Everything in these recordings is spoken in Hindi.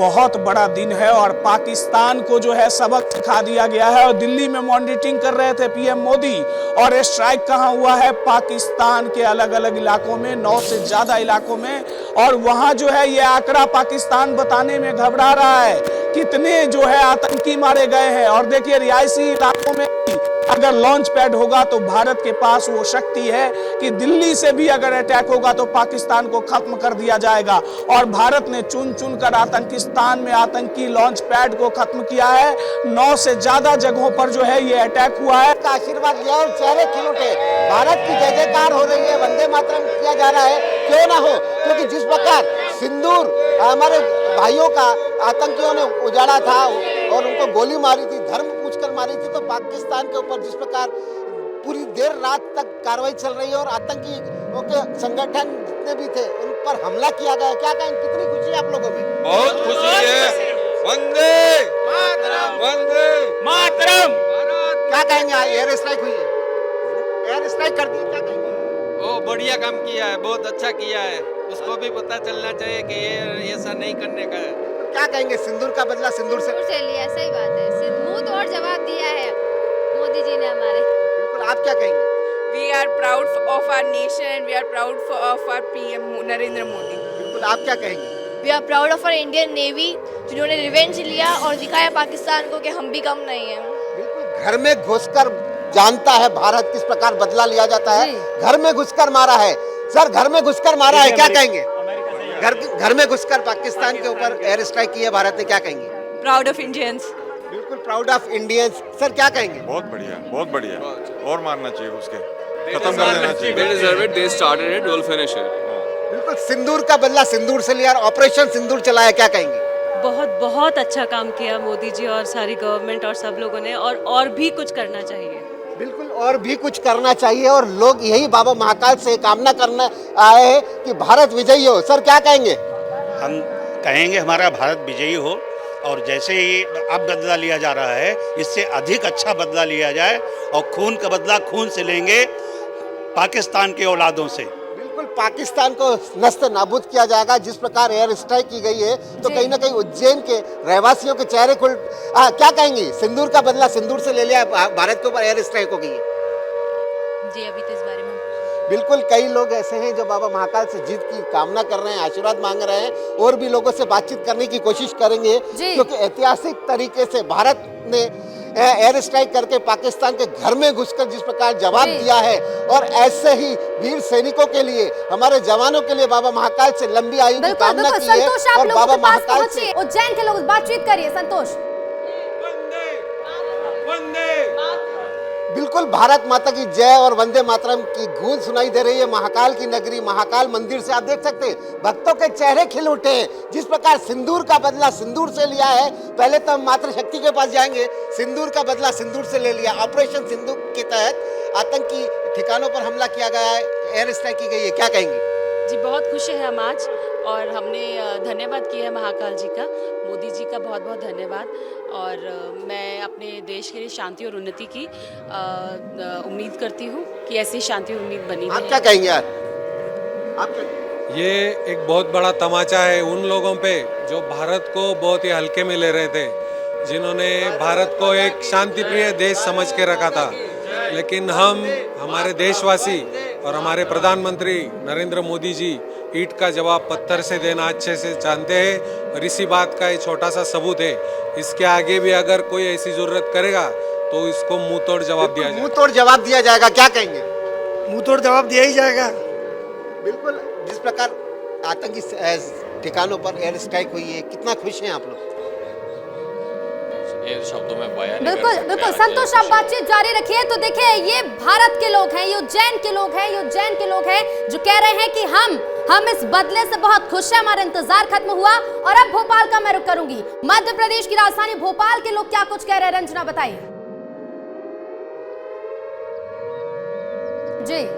बहुत बड़ा दिन है और पाकिस्तान को जो है सबक सिखा दिया गया है। और दिल्ली में मॉनिटरिंग कर रहे थे पीएम मोदी, और ये स्ट्राइक कहाँ हुआ है? पाकिस्तान के अलग अलग इलाकों में, 9 से ज्यादा इलाकों में। और वहां जो है ये आंकड़ा पाकिस्तान बताने में घबरा रहा है कितने जो है आतंकी मारे गए हैं। और देखिए रिहायशी इलाकों में अगर लॉन्च पैड होगा तो भारत के पास वो शक्ति है कि दिल्ली से भी अगर अटैक होगा तो पाकिस्तान को खत्म कर दिया जाएगा। और भारत ने चुन चुन कर आतंकिस्तान में आतंकी लॉन्च पैड को खत्म किया है। 9 से ज्यादा जगहों पर जो है ये अटैक हुआ है। आशीर्वाद लिया और चेहरे खिल उठे। भारत की जय जयकार हो रही है, वंदे मातरम किया जा रहा है, क्यों ना हो, क्योंकि जिस प्रकार सिंदूर हमारे भाइयों का आतंकियों ने उजाड़ा था और उनको गोली मारी थी, धर्म पूछकर मारी थी, तो पाकिस्तान के ऊपर जिस प्रकार पूरी देर रात तक कार्रवाई चल रही है और आतंकियों के संगठन जितने भी थे उन पर हमला किया गया। क्या कहें, कितनी खुशी है आप लोगों में? बहुत खुशी है। वंदे मातरम, वंदे मातरम। क्या कहेंगे, एयर स्ट्राइक हुई है, एयर स्ट्राइक कर दी, क्या कहेंगे? वो बढ़िया काम किया है, बहुत अच्छा किया है। उसको भी पता चलना चाहिए कि ये ऐसा नहीं करने का है। क्या कहेंगे, सिंदूर का बदला सिंदूर से लिया, सही बात है, मुंह तोड़ जवाब दिया है मोदी जी ने हमारे। बिल्कुल, आप क्या कहेंगे? We are proud of our nation and we are proud of our PM Narendra Modi. बिल्कुल, आप क्या कहेंगे? We are proud of our Indian Navy जिन्होंने रिवेंज लिया और दिखाया पाकिस्तान को कि हम भी कम नहीं हैं। बिल्कुल, घर में घुसकर जानता है भारत किस प्रकार बदला लिया जाता है। घर में घुसकर मारा है सर, घर में घुसकर मारा है, क्या कहेंगे? घर में घुसकर पाकिस्तान के ऊपर एयर स्ट्राइक की है भारत ने, क्या कहेंगे? Proud of Indians. बिल्कुल प्राउड ऑफ इंडियंस। सर क्या कहेंगे? बहुत बढ़िया, बहुत बढ़िया, और मारना चाहिए, उसके खत्म कर देना चाहिए। They deserve it, they started it, we'll finish it। बिल्कुल, सिंदूर का बदला सिंदूर से लिया, ऑपरेशन सिंदूर चलाया, क्या कहेंगे? बहुत बहुत अच्छा काम किया मोदी जी और सारी गवर्नमेंट और सब लोगों ने, और भी कुछ करना चाहिए। बिल्कुल, और भी कुछ करना चाहिए, और लोग यही बाबा महाकाल से कामना करने आए हैं कि भारत विजयी हो। सर क्या कहेंगे? हम कहेंगे हमारा भारत विजयी हो, और जैसे ही अब बदला लिया जा रहा है इससे अधिक अच्छा बदला लिया जाए, और खून का बदला खून से लेंगे पाकिस्तान के औलादों से। बिल्कुल, पाकिस्तान को नष्ट नाबूद किया जाएगा। जिस प्रकार एयर स्ट्राइक की गई है तो कहीं ना कहीं उज्जैन के रहवासियों के चेहरे खुल क्या कहेंगी? सिंदूर का बदला सिंदूर से ले लिया, भारत के ऊपर एयर स्ट्राइक हो गई है। जी, अभी तो इस बारे में बिल्कुल, कई लोग ऐसे हैं जो बाबा महाकाल से जीत की कामना कर रहे हैं, आशीर्वाद मांग रहे हैं, और भी लोगों से बातचीत करने की कोशिश करेंगे, क्योंकि ऐतिहासिक तरीके से भारत ने एयर स्ट्राइक करके पाकिस्तान के घर में घुसकर जिस प्रकार जवाब दिया है, और ऐसे ही वीर सैनिकों के लिए, हमारे जवानों के लिए बाबा महाकाल से लंबी आयु की कामना की है। और बाबा महाकाल से उज्जैन के लोग बातचीत करिए। संतोष, बिल्कुल, भारत माता की जय और वंदे मातरम की गूंज सुनाई दे रही है। महाकाल की नगरी महाकाल मंदिर से आप देख सकते हैं भक्तों के चेहरे खिल उठे हैं। जिस प्रकार सिंदूर का बदला सिंदूर से लिया है, पहले तो हम मातृशक्ति के पास जाएंगे, सिंदूर का बदला सिंदूर से ले लिया। ऑपरेशन सिंदूर के तहत आतंकी ठिकानों पर हमला किया गया है, एयर स्ट्राइक की गई है, क्या कहेंगे? जी, बहुत खुश है हम आज, और हमने धन्यवाद किया है महाकाल जी का, मोदी जी का बहुत बहुत धन्यवाद। और मैं अपने देश के लिए शांति और उन्नति की उम्मीद करती हूँ कि ऐसी शांति और उम्मीद बनी आप क्या कहेंगे यार? आप ये एक बहुत बड़ा तमाचा है उन लोगों पे जो भारत को बहुत ही हल्के में ले रहे थे, जिन्होंने भारत को एक शांति प्रिय देश समझ के रखा था। लेकिन हमारे देशवासी और हमारे प्रधानमंत्री नरेंद्र मोदी जी ईंट का जवाब पत्थर से देना अच्छे से जानते हैं, और इसी बात का एक छोटा सा सबूत है। इसके आगे भी अगर कोई ऐसी जरूरत करेगा तो इसको मुंह तोड़ जवाब दिया जाएगा। मुंह तोड़ जवाब दिया जाएगा, क्या कहेंगे? मुंह तोड़ जवाब दिया ही जाएगा। बिल्कुल, जिस प्रकार आतंकी ठिकानों पर एयर स्ट्राइक हुई है, कितना खुश हैं आप लोग? शब्दों में बयान बिल्कुल बिल्कुल, संतोष आप बातचीत जारी रखिए। तो देखिए, ये भारत के लोग हैं, ये उज्जैन के लोग हैं, ये उज्जैन के लोग हैं जो कह रहे हैं कि हम इस बदले से बहुत खुश हैं, हमारा इंतजार खत्म हुआ। और अब भोपाल का मैं रुख करूंगी। मध्य प्रदेश की राजधानी भोपाल के लोग क्या कुछ कह रहे हैं, रंजना बताइए। जी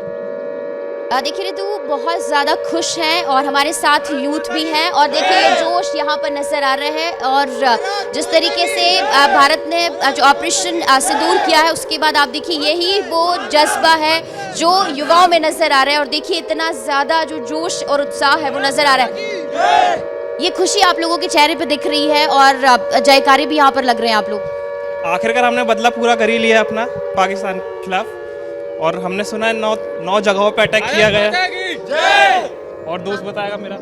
देखिए ऋतु, बहुत ज़्यादा खुश हैं और हमारे साथ यूथ भी हैं, और देखिए जोश यहाँ पर नज़र आ रहा है। और जिस तरीके से भारत ने जो ऑपरेशन सिंदूर किया है, उसके बाद आप देखिए यही वो जज्बा है जो युवाओं में नज़र आ रहा है। और देखिए इतना ज़्यादा जो जोश और उत्साह है वो नज़र आ रहा है। ये खुशी आप लोगों के चेहरे पे दिख रही है और जयकारे भी यहाँ पर लग रहे हैं आप लोग। आखिरकार हमने बदला पूरा कर ही लिया अपना पाकिस्तान के खिलाफ, और हमने सुना है 9 जगहों पे अटैक किया गया, और दोस्त बताएगा मेरा।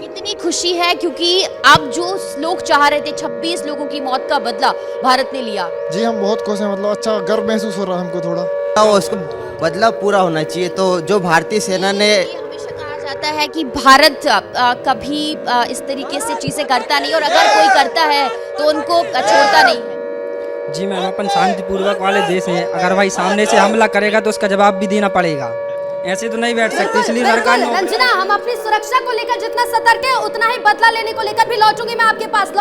कितनी खुशी है क्योंकि अब जो लोग चाह रहे थे 26 लोगों की मौत का बदला भारत ने लिया। जी हम बहुत खुश हैं, मतलब अच्छा गर्व महसूस हो रहा है हमको थोड़ा। उसको बदला पूरा होना चाहिए, तो जो भारतीय सेना ने हमेशा कहा जाता है कि भारत कभी इस तरीके से चीजें करता नहीं, और अगर कोई करता है तो उनको छोड़ता नहीं है। जी मैम, अपन शांतिपूर्वक वाले देश हैं, अगर भाई सामने से हमला करेगा तो उसका जवाब भी देना पड़ेगा, ऐसे तो नहीं बैठ सकते, इसलिए सरकार ने। रंजना, हम अपनी सुरक्षा को लेकर जितना सतर्क है उतना ही बदला लेने को लेकर भी लौटूंगी मैं आपके पास,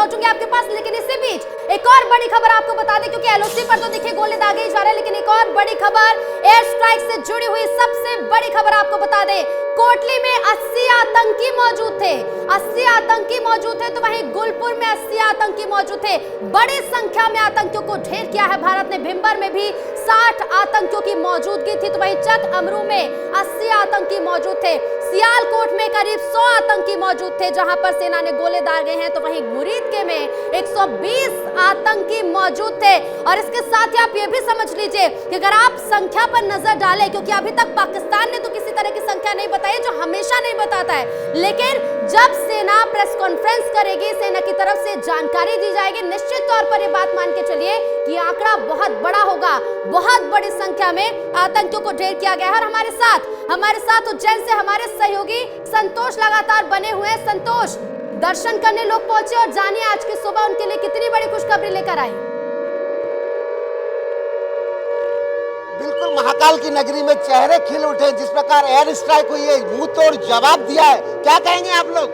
लेकिन इसी बीच एक और बड़ी खबर आपको बता दें, क्योंकि एलओसी पर तो देखिए गोले दागे ही जा रहे हैं, लेकिन एक और बड़ी खबर एयर स्ट्राइक से जुड़ी हुई सबसे बड़ी खबर आपको बता दें। कोटली में 80 आतंकी मौजूद थे, 80 आतंकी मौजूद थे, तो वहीं गुलपुर में 80 आतंकी मौजूद थे। बड़ी संख्या में आतंकियों को ढेर किया है भारत ने। भिम्बर में भी 60 आतंकियों की मौजूदगी थी, तो वहीं चक अमरू में 80 आतंकी मौजूद थे। सियालकोट में करीब 100 आतंकी मौजूद थे, जहां पर सेना ने गोले दागे हैं, तो वहीं मुरीदके में 120 आतंकी मौजूद थे। और इसके साथ ही आप ये भी समझ लीजिए कि अगर आप संख्या पर नजर डालें, क्योंकि अभी तक पाकिस्तान ने तो किसी तरह की संख्या नहीं बताई, जो हमेशा नहीं बताता है, लेकिन जब सेना प्रेस कॉन्फ्रेंस करेगी, सेना की तरफ से जानकारी दी जाएगी, निश्चित तौर पर ये बात मान के चलिए कि आंकड़ा बहुत बड़ा होगा। बहुत बड़ी संख्या में आतंकियों को ढेर किया गया है। और हमारे साथ उज्जैन से हमारे सहयोगी संतोष लगातार बने हुए हैं। संतोष, दर्शन करने लोग पहुंचे, और जानिए आज की सुबह उनके लिए कितनी बड़ी खुशखबरी लेकर आई। बिल्कुल महाकाल की नगरी में चेहरे खिल उठे, जिस प्रकार एयर स्ट्राइक हुई है, मुंह तोड़ जवाब दिया है। क्या कहेंगे आप लोग?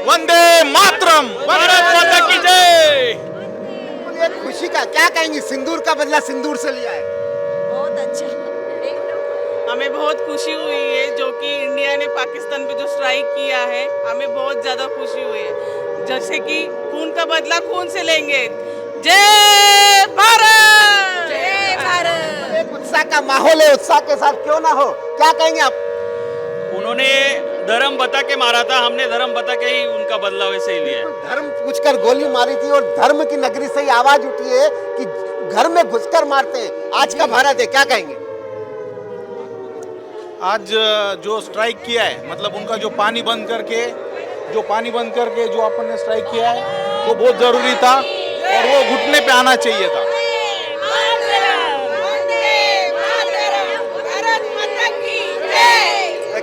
वंदे मातरम, भारत माता की जय। ये खुशी का क्या कहेंगे? सिंदूर का बदला सिंदूर से लिया है। बहुत अच्छा, हमें बहुत खुशी हुई है, जो कि इंडिया ने पाकिस्तान पे जो स्ट्राइक किया है, हमें बहुत ज्यादा खुशी हुई है। जैसे कि खून का बदला खून से लेंगे। जय भारत, जय भारत। एक उत्साह का माहौल है, उत्साह के साथ क्यों ना हो। क्या कहेंगे आप? उन्होंने धर्म बता के मारा था, हमने धर्म बता के ही उनका बदला वैसे ही लिया है। धर्म पूछकर गोली मारी थी, और धर्म की नगरी से ही आवाज उठी है कि घर में घुसकर मारते हैं। आज का भारत है, क्या कहेंगे? आज जो स्ट्राइक किया है, मतलब उनका जो पानी बंद करके जो अपन ने स्ट्राइक किया है, वो बहुत जरूरी था, और वो घुटने पे आना चाहिए था।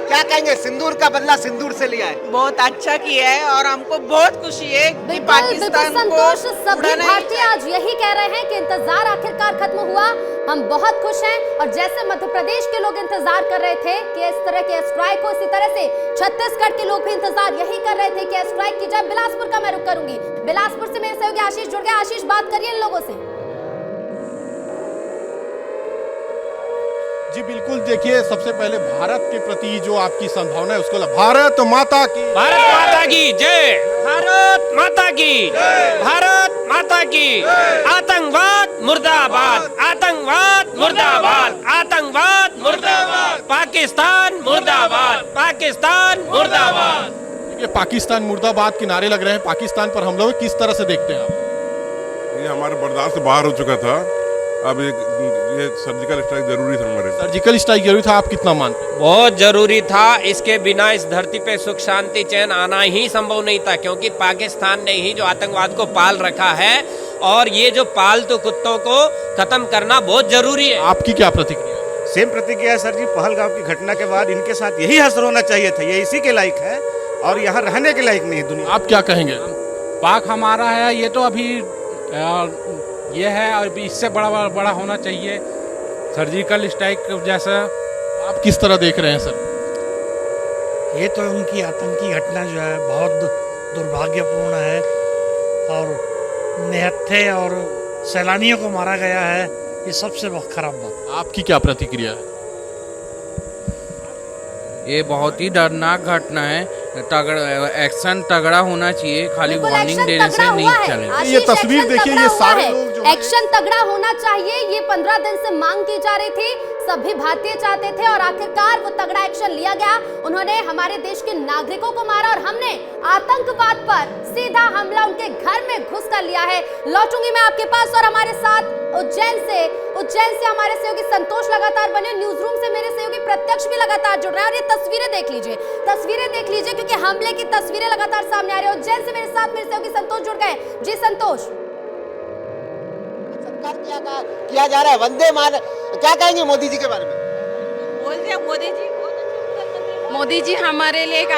क्या कहेंगे? सिंदूर का बदला सिंदूर से लिया है। बहुत अच्छा किया है, और हमको बहुत खुशी है कि पाकिस्तान को संतोष, सभी भारतीय आज यही कह रहे हैं कि इंतजार आखिरकार खत्म हुआ, हम बहुत खुश हैं। और जैसे मध्य प्रदेश के लोग इंतजार कर रहे थे कि इस तरह के स्ट्राइक हो, इसी तरह से छत्तीसगढ़ के लोग भी इंतजार यही कर रहे थे कि स्ट्राइक की जाए। बिलासपुर का मैं रुख करूंगी, बिलासपुर से मेरे सहयोगी आशीष जुड़ गए। आशीष, बात करिए इन लोगों से। जी बिल्कुल, देखिए सबसे पहले भारत के प्रति जो आपकी संभावना है उसको भारत माता की जय, भारत माता की, भारत माता की। आतंकवाद मुर्दाबाद, आतंकवाद मुर्दाबाद, आतंकवाद मुर्दाबाद, पाकिस्तान मुर्दाबाद, पाकिस्तान मुर्दाबाद। देखिए पाकिस्तान मुर्दाबाद के नारे लग रहे हैं, पाकिस्तान पर हमलों को किस तरह से देखते हैं आप? ये हमारे बर्दाश्त से बाहर हो चुका था, अब ये सर्जिकल स्ट्राइक जरूरी था। हमारे सर्जिकल स्ट्राइक जरूरी था, आप कितना मानते हैं? बहुत जरूरी था, इसके बिना इस धरती पे सुख शांति चैन आना ही संभव नहीं था, क्योंकि पाकिस्तान ने ही जो आतंकवाद को पाल रखा है, और ये जो पालतू कुत्तों को खत्म करना बहुत जरूरी है। आपकी क्या प्रतिक्रिया? सेम प्रतिक्रिया है सर जी। पहलगाम की घटना के बाद इनके साथ यही हश्र होना चाहिए था, ये इसी के लायक है, और यहाँ रहने के लायक नहीं दुनिया। आप क्या कहेंगे? पाक हमारा है, ये तो अभी ये है, और इससे बड़ा होना चाहिए सर्जिकल स्ट्राइक जैसा। आप किस तरह देख रहे हैं सर? ये तो उनकी आतंकी घटना जो है बहुत दुर्भाग्यपूर्ण है, और निहत्थे और सैलानियों को मारा गया है, ये सबसे बहुत खराब बात। आपकी क्या प्रतिक्रिया है? ये बहुत ही दर्दनाक घटना है, एक्शन तगड़ा होना चाहिए, खाली वार्निंग देने से नहीं चलेगा। ये तस्वीर देखिए, ये सारे लोग जो एक्शन तगड़ा होना चाहिए, ये 15 दिन से मांग की जा रही थी। सभी भारतीय चाहते थे और आखिरकार वो तगड़ा एक्शन लिया गया। उन्होंने हमारे देश के नागरिकों को मारा और हमने आतंकवाद पर सीधा हमला उनके घर में घुस कर लिया है। लौटूंगी मैं आपके पास और हमारे साथ उज्जैन से हमारे सहयोगी संतोष लगातार बने, न्यूज रूम से मेरे सहयोगी प्रत्यक्ष भी लगातार जुड़ रहे हैं और ये तस्वीरें देख लीजिए क्योंकि हमले की तस्वीरें लगातार सामने आ रही है। उज्जैन से मेरे साथ मेरे सहयोगी संतोष जुड़ गए। जी संतोष, किया जा रहा है वंदे मातरम, क्या कहेंगे मोदी जी के बारे में? बोलते मोदी जी हमारे लिए एक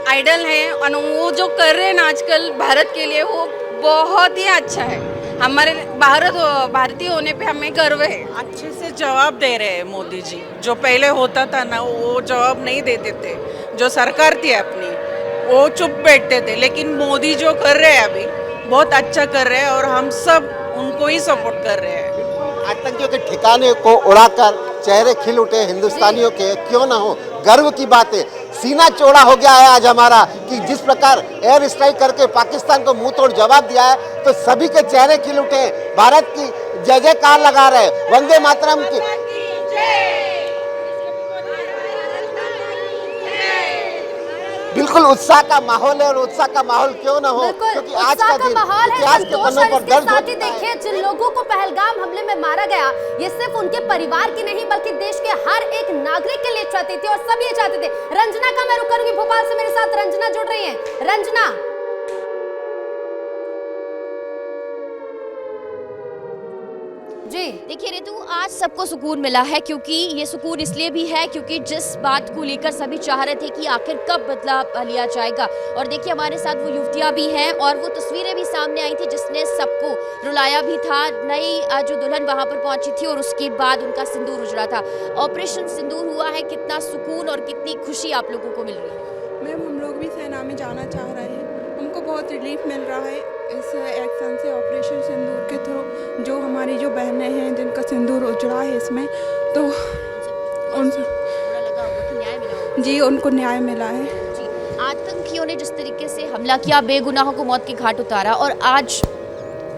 आइडल है और वो जो कर रहे हैं ना आजकल भारत के लिए वो बहुत ही अच्छा है। हमारे भारतीय होने पे हमें गर्व है। अच्छे से जवाब दे रहे हैं मोदी जी। जो पहले होता था ना वो जवाब नहीं देते थे, जो सरकार थी अपनी वो चुप बैठते थे, लेकिन मोदी जो कर रहे हैं अभी बहुत अच्छा कर रहे हैं और हम सब उनको ही सपोर्ट कर रहे हैं। आतंकियों के ठिकाने को उड़ाकर चेहरे खिल उठे हिंदुस्तानियों के, क्यों ना हो, गर्व की बात है। सीना चौड़ा हो गया है आज हमारा कि जिस प्रकार एयर स्ट्राइक करके पाकिस्तान को मुंह तोड़ जवाब दिया है तो सभी के चेहरे खिल उठे, भारत की जय जयकार लगा रहे, वंदे मातरम की बिल्कुल उत्साह का माहौल है और उत्साह का माहौल क्यों ना हो, क्योंकि आज का दिन इतिहास के पन्नों पर दर्ज होता है। देखिए जिन लोगों को पहलगाम हमले में मारा गया, ये सिर्फ उनके परिवार की नहीं बल्कि देश के हर एक नागरिक के लिए क्षति थी और सभी चाहते थे। रंजना का मैं रुक करूंगी, भोपाल से मेरे साथ रंजना जुड़ रही है। रंजना, जी देखिए रितु, आज सबको सुकून मिला है क्योंकि ये सुकून इसलिए भी है क्योंकि जिस बात को लेकर सभी चाह रहे थे कि आखिर कब बदलाव लिया जाएगा, और देखिए हमारे साथ वो युवतियां भी हैं और वो तस्वीरें भी सामने आई थी जिसने सबको रुलाया भी था। नई जो दुल्हन वहां पर पहुंची थी और उसके बाद उनका सिंदूर उजड़ा था। ऑपरेशन सिंदूर हुआ है, कितना सुकून और कितनी खुशी आप लोगों को मिल रही है? मैम हम लोग भी सेना में जाना चाह रहे हैं, हमको बहुत रिलीफ मिल रहा है इस एक्शन से, ऑपरेशन सिंदूर के थ्रू। जो हमारी जो बहनें हैं जिनका सिंदूर उजड़ा है इसमें, तो उनको न्याय मिला है। आतंकियों ने जिस तरीके से हमला किया, बेगुनाहों को मौत के घाट उतारा और आज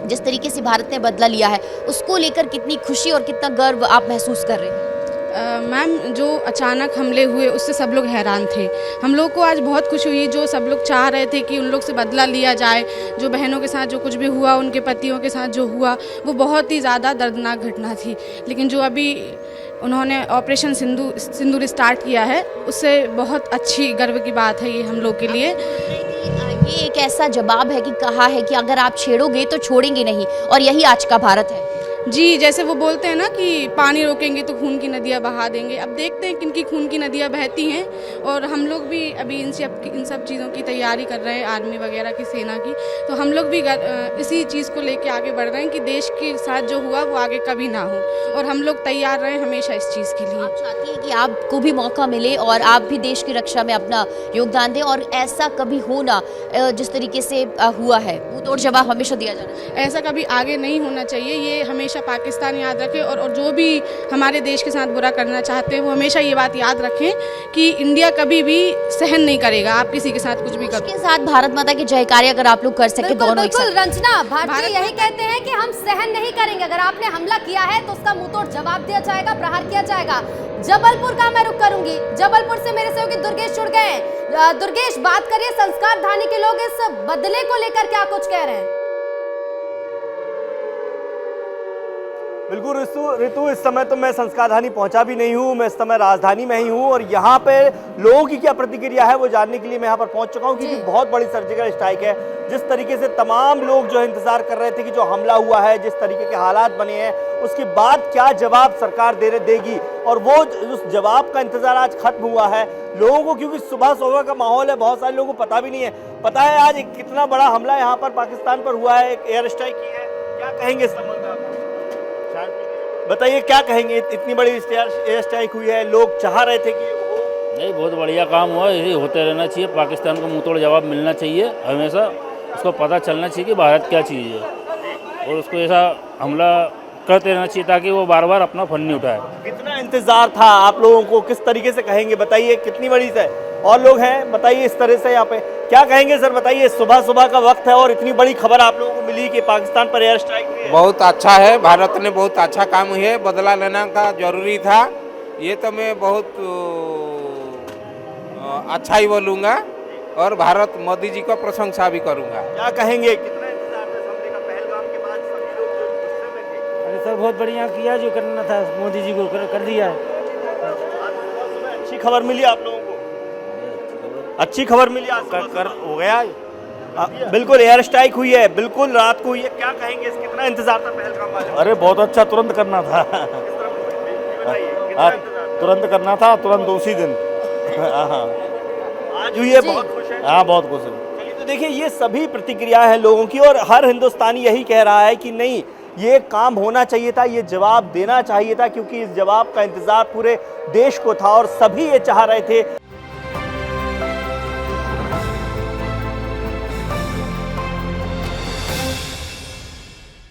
जिस तरीके से भारत ने बदला लिया है, उसको लेकर कितनी खुशी और कितना गर्व आप महसूस कर रहे हैं? मैम जो अचानक हमले हुए उससे सब लोग हैरान थे। हम लोग को आज बहुत खुशी हुई, जो सब लोग चाह रहे थे कि उन लोग से बदला लिया जाए, जो बहनों के साथ जो कुछ भी हुआ, उनके पतियों के साथ जो हुआ वो बहुत ही ज़्यादा दर्दनाक घटना थी। लेकिन जो अभी उन्होंने ऑपरेशन सिंदूर स्टार्ट किया है उससे बहुत अच्छी गर्व की बात है ये हम लोग के लिए। ये एक ऐसा जवाब है कि कहा है कि अगर आप छेड़ोगे तो छोड़ेंगे नहीं, और यही आज का भारत है। जी, जैसे वो बोलते हैं ना कि पानी रोकेंगे तो खून की नदियाँ बहा देंगे। अब देखते हैं किनकी खून की नदियाँ बहती हैं, और हम लोग भी अभी इन सब चीज़ों की तैयारी कर रहे हैं, आर्मी वगैरह की, सेना की। तो हम लोग भी इसी चीज़ को लेके आगे बढ़ रहे हैं कि देश के साथ जो हुआ वो आगे कभी ना हो, और हम लोग तैयार रहे हमेशा इस चीज़ के लिए। आप चाहती हैं कि आपको भी मौका मिले और आप भी देश की रक्षा में अपना योगदान दें, और ऐसा कभी हो ना जिस तरीके से हुआ है, वो तोड़ जवाब हमेशा दिया जाना चाहिए। ऐसा कभी आगे नहीं होना चाहिए, ये हमेशा पाकिस्तान याद रखे, और जो भी हमारे देश के साथ बुरा करना चाहते हैं वो हमेशा ये बात याद रखें कि इंडिया कभी भी सहन नहीं करेगा आप किसी के साथ कुछ भी करो। इसके साथ भारत माता की जयकारे अगर आप लोग कर सके दोनों एक साथ। रंजना, भारतीय यही कहते हैं कि हम सहन नहीं करेंगे, अगर आपने हमला किया है तो उसका मुंहतोड़ जवाब दिया जाएगा, प्रहार किया जाएगा। जबलपुर का मैं रुख करूंगी, जबलपुर से मेरे सहयोगी दुर्गेश जुड़ गए। दुर्गेश, बात करिए, संस्कार धानी के लोग इस बदले को लेकर क्या कुछ कह रहे हैं? बिल्कुल ऋतु, इस समय तो मैं संस्कारधानी पहुंचा भी नहीं हूं, मैं इस समय राजधानी में ही हूं, और यहाँ पे लोगों की क्या प्रतिक्रिया है वो जानने के लिए मैं यहाँ पर पहुंच चुका हूं, क्योंकि बहुत बड़ी सर्जिकल स्ट्राइक है। जिस तरीके से तमाम लोग जो इंतजार कर रहे थे कि जो हमला हुआ है, जिस तरीके के हालात बने हैं, उसके बाद क्या जवाब सरकार देगी, और वो उस जवाब का इंतजार आज खत्म हुआ है लोगों को, क्योंकि सुबह का माहौल है, बहुत सारे लोगों को पता भी नहीं है। पता है आज कितना बड़ा हमला यहाँ पर पाकिस्तान पर हुआ है, एक एयर स्ट्राइक की है, क्या कहेंगे इस संबंध में? बताइए क्या कहेंगे, इतनी बड़ी एयर स्ट्राइक हुई है, लोग चाह रहे थे कि नहीं, बहुत बढ़िया काम हुआ, यही होते रहना चाहिए। पाकिस्तान को मुंहतोड़ जवाब मिलना चाहिए, हमेशा उसको पता चलना चाहिए कि भारत क्या चीज़ है, और उसको ऐसा हमला करते रहना चाहिए ताकि वो बार बार अपना फन नहीं उठाए। कितना इंतजार था आप लोगों को, किस तरीके से कहेंगे, बताइए कितनी बड़ी से और लोग हैं, बताइए इस तरह से यहाँ पे क्या कहेंगे सर? बताइए, सुबह का वक्त है और इतनी बड़ी खबर आप लोगों को मिली कि पाकिस्तान पर एयर स्ट्राइक हुई है। बहुत अच्छा है, भारत ने बहुत अच्छा काम हुआ है, बदला लेना का जरूरी था, ये तो मैं बहुत अच्छा ही बोलूँगा और भारत मोदी जी का प्रशंसा भी करूँगा। क्या कहेंगे, कितना इंतजार था समझे का पहलगाम के बाद सभी लोग जो गुस्से में थे? अरे सर बहुत बढ़िया किया, जो करना था मोदी जी को कर दिया है। अच्छी खबर मिली आप लोगों को? अच्छी खबर मिली आज कर हो गया बिल्कुल एयर स्ट्राइक हुई है, बिल्कुल रात को हुई है। क्या कहेंगे, कितना इंतजार था पहलगाम वाले? अरे बहुत अच्छा, तुरंत करना था। तुरंत करना था, तुरंत उसी दिन। आज हुई है, बहुत खुश है। हाँ बहुत खुश है। तो देखिए ये सभी प्रतिक्रियाएं हैं लोगों की और हर हिंदुस्तानी यही कह रहा है कि नहीं, ये काम होना चाहिए था, ये जवाब देना चाहिए था, क्योंकि इस जवाब का इंतजार पूरे देश को था और सभी ये चाह रहे थे।